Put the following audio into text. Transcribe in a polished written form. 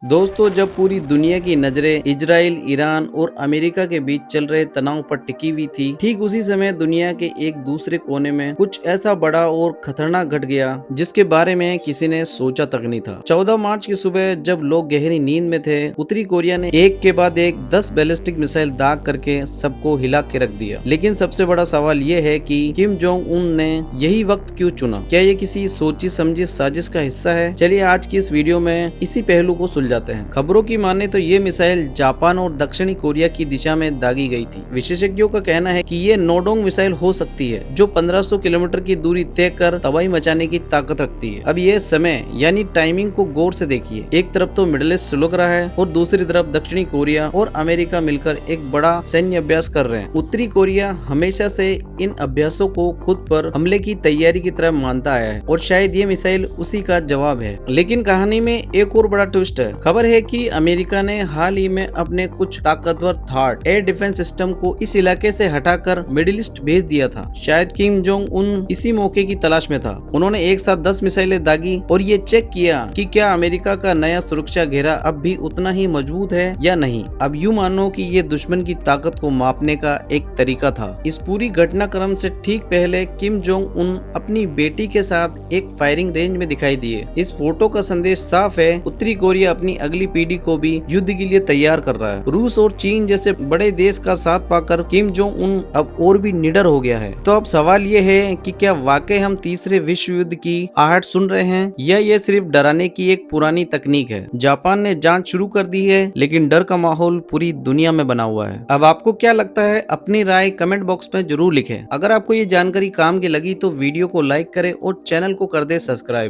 दोस्तों, जब पूरी दुनिया की नजरें इजराइल, ईरान और अमेरिका के बीच चल रहे तनाव पर टिकी हुई थी, ठीक उसी समय दुनिया के एक दूसरे कोने में कुछ ऐसा बड़ा और खतरनाक घट गया जिसके बारे में किसी ने सोचा तक नहीं था। 14 मार्च की सुबह जब लोग गहरी नींद में थे, उत्तरी कोरिया ने एक के बाद एक 10 बैलिस्टिक मिसाइल दाग करके सबको हिला के रख दिया। लेकिन सबसे बड़ा सवाल ये है कि किम जोंग उन ने यही वक्त क्यों चुना? क्या ये किसी सोची समझी साजिश का हिस्सा है? चलिए आज की इस वीडियो में इसी पहलू को जाते हैं। खबरों की माने तो ये मिसाइल जापान और दक्षिणी कोरिया की दिशा में दागी गई थी। विशेषज्ञों का कहना है कि ये नोडोंग मिसाइल हो सकती है जो 1500 किलोमीटर की दूरी तय कर तबाही मचाने की ताकत रखती है। अब ये समय यानी टाइमिंग को गौर से देखिए। एक तरफ तो मिडिल ईस्ट सुलग रहा है और दूसरी तरफ दक्षिणी कोरिया और अमेरिका मिलकर एक बड़ा सैन्य अभ्यास कर रहे हैं। उत्तरी कोरिया हमेशा से इन अभ्यासों को खुद पर हमले की तैयारी की तरह मानता आया है और शायद ये मिसाइल उसी का जवाब है। लेकिन कहानी में एक और बड़ा ट्विस्ट है। खबर है कि अमेरिका ने हाल ही में अपने कुछ ताकतवर थार्ड एयर डिफेंस सिस्टम को इस इलाके से हटाकर मिडिल ईस्ट भेज दिया था। शायद किम जोंग उन इसी मौके की तलाश में था। उन्होंने एक साथ 10 मिसाइलें दागी और ये चेक किया कि क्या अमेरिका का नया सुरक्षा घेरा अब भी उतना ही मजबूत है या नहीं। अब यूं मानो कि ये दुश्मन की ताकत को मापने का एक तरीका था। इस पूरी घटनाक्रम से ठीक पहले किम जोंग उन अपनी बेटी के साथ एक फायरिंग रेंज में दिखाई दिए। इस फोटो का संदेश साफ है, उत्तरी कोरिया अपनी अगली पीढ़ी को भी युद्ध के लिए तैयार कर रहा है। रूस और चीन जैसे बड़े देश का साथ पाकर किम जोंग उन अब और भी निडर हो गया है। तो अब सवाल ये है कि क्या वाकई हम तीसरे विश्व युद्ध की आहट सुन रहे हैं या ये सिर्फ डराने की एक पुरानी तकनीक है। जापान ने जांच शुरू कर दी है, लेकिन डर का माहौल पूरी दुनिया में बना हुआ है। अब आपको क्या लगता है? अपनी राय कमेंट बॉक्स में जरूर लिखें। अगर आपको ये जानकारी काम की लगी तो वीडियो को लाइक करें और चैनल को कर दे सब्सक्राइब।